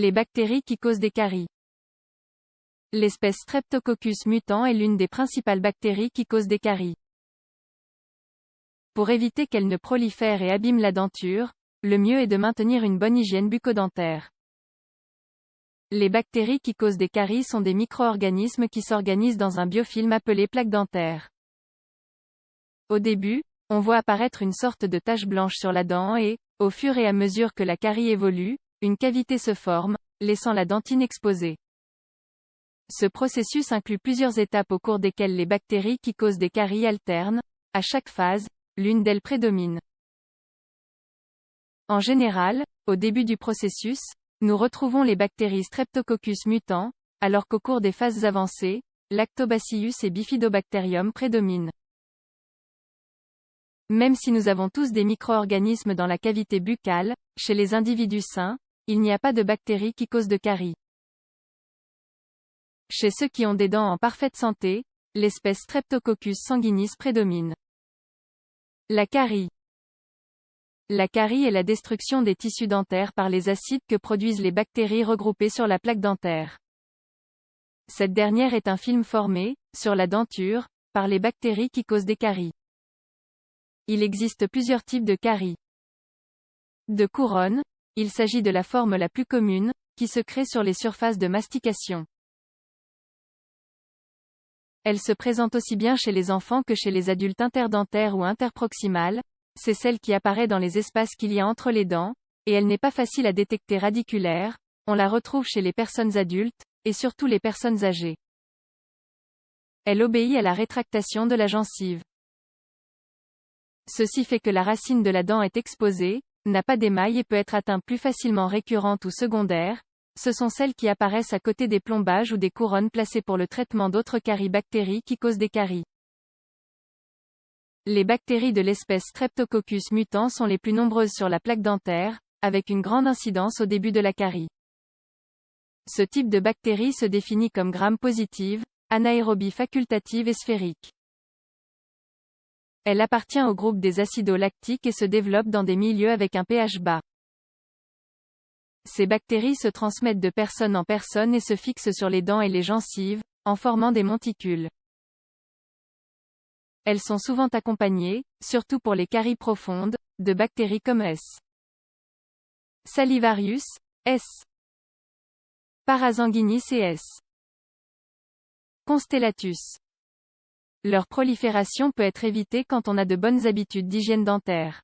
Les bactéries qui causent des caries. L'espèce Streptococcus mutant est l'une des principales bactéries qui causent des caries. Pour éviter qu'elles ne prolifèrent et abîment la denture, le mieux est de maintenir une bonne hygiène bucco-dentaire. Les bactéries qui causent des caries sont des micro-organismes qui s'organisent dans un biofilm appelé plaque dentaire. Au début, on voit apparaître une sorte de tache blanche sur la dent et, au fur et à mesure que la carie évolue, une cavité se forme, laissant la dentine exposée. Ce processus inclut plusieurs étapes au cours desquelles les bactéries qui causent des caries alternent. À chaque phase, l'une d'elles prédomine. En général, au début du processus, nous retrouvons les bactéries Streptococcus mutants, alors qu'au cours des phases avancées, Lactobacillus et Bifidobacterium prédominent. Même si nous avons tous des micro-organismes dans la cavité buccale, chez les individus sains, il n'y a pas de bactéries qui causent de caries. Chez ceux qui ont des dents en parfaite santé, l'espèce Streptococcus sanguinis prédomine. La carie. La carie est la destruction des tissus dentaires par les acides que produisent les bactéries regroupées sur la plaque dentaire. Cette dernière est un film formé, sur la denture, par les bactéries qui causent des caries. Il existe plusieurs types de caries. De couronne, il s'agit de la forme la plus commune, qui se crée sur les surfaces de mastication. Elle se présente aussi bien chez les enfants que chez les adultes interdentaires ou interproximales, c'est celle qui apparaît dans les espaces qu'il y a entre les dents, et elle n'est pas facile à détecter radiculaire, on la retrouve chez les personnes adultes, et surtout les personnes âgées. Elle obéit à la rétractation de la gencive. Ceci fait que la racine de la dent est exposée, n'a pas d'émail et peut être atteinte plus facilement récurrente ou secondaire. Ce sont celles qui apparaissent à côté des plombages ou des couronnes placées pour le traitement d'autres caries bactéries qui causent des caries. Les bactéries de l'espèce Streptococcus mutant sont les plus nombreuses sur la plaque dentaire, avec une grande incidence au début de la carie. Ce type de bactérie se définit comme gram-positive, anaérobie facultative et sphérique. Elle appartient au groupe des acidolactiques et se développe dans des milieux avec un pH bas. Ces bactéries se transmettent de personne en personne et se fixent sur les dents et les gencives, en formant des monticules. Elles sont souvent accompagnées, surtout pour les caries profondes, de bactéries comme S. salivarius, S. parasanguinis et S. constellatus. Leur prolifération peut être évitée quand on a de bonnes habitudes d'hygiène dentaire.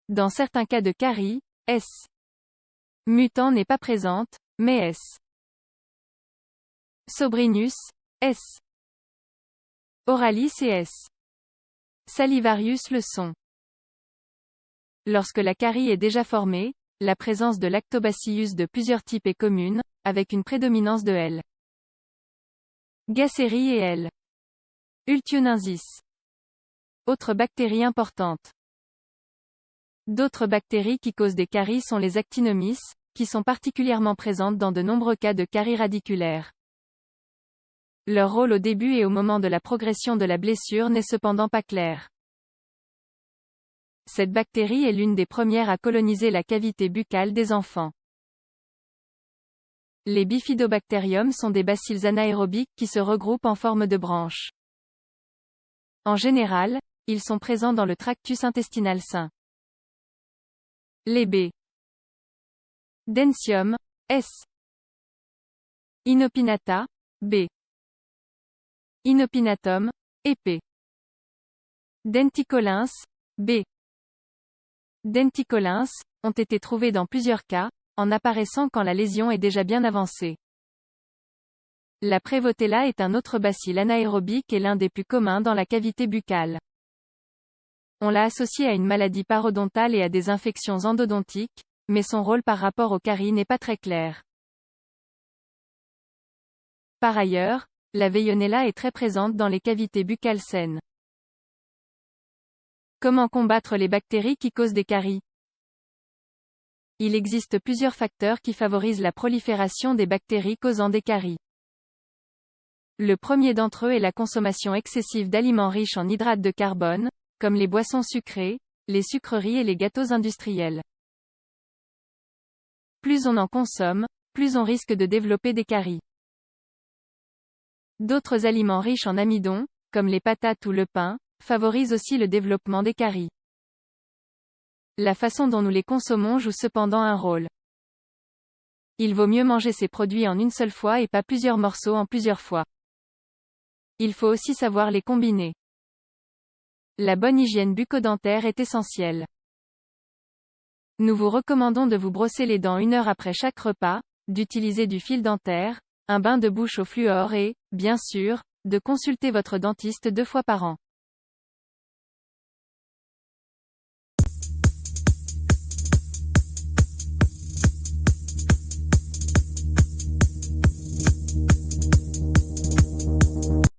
Dans certains cas de caries, S. mutant n'est pas présente, mais S. sobrinus, S. oralis et S. salivarius le sont. Lorsque la carie est déjà formée, la présence de lactobacillus de plusieurs types est commune, avec une prédominance de L. Gasseri et L. ultionensis. Autres bactéries importantes. D'autres bactéries qui causent des caries sont les actinomyces, qui sont particulièrement présentes dans de nombreux cas de caries radiculaires. Leur rôle au début et au moment de la progression de la blessure n'est cependant pas clair. Cette bactérie est l'une des premières à coloniser la cavité buccale des enfants. Les bifidobactériums sont des bacilles anaérobiques qui se regroupent en forme de branches. En général, ils sont présents dans le tractus intestinal sain. Les B. Densium, S. inopinata, B. inopinatum, et P. denticolins, B. denticolins, ont été trouvés dans plusieurs cas, en apparaissant quand la lésion est déjà bien avancée. La Prevotella est un autre bacille anaérobique et l'un des plus communs dans la cavité buccale. On l'a associé à une maladie parodontale et à des infections endodontiques, mais son rôle par rapport aux caries n'est pas très clair. Par ailleurs, la Veillonella est très présente dans les cavités buccales saines. Comment combattre les bactéries qui causent des caries? Il existe plusieurs facteurs qui favorisent la prolifération des bactéries causant des caries. Le premier d'entre eux est la consommation excessive d'aliments riches en hydrates de carbone, comme les boissons sucrées, les sucreries et les gâteaux industriels. Plus on en consomme, plus on risque de développer des caries. D'autres aliments riches en amidon, comme les patates ou le pain, favorisent aussi le développement des caries. La façon dont nous les consommons joue cependant un rôle. Il vaut mieux manger ces produits en une seule fois et pas plusieurs morceaux en plusieurs fois. Il faut aussi savoir les combiner. La bonne hygiène bucco-dentaire est essentielle. Nous vous recommandons de vous brosser les dents 1 heure après chaque repas, d'utiliser du fil dentaire, un bain de bouche au fluor et, bien sûr, de consulter votre dentiste 2 fois par an.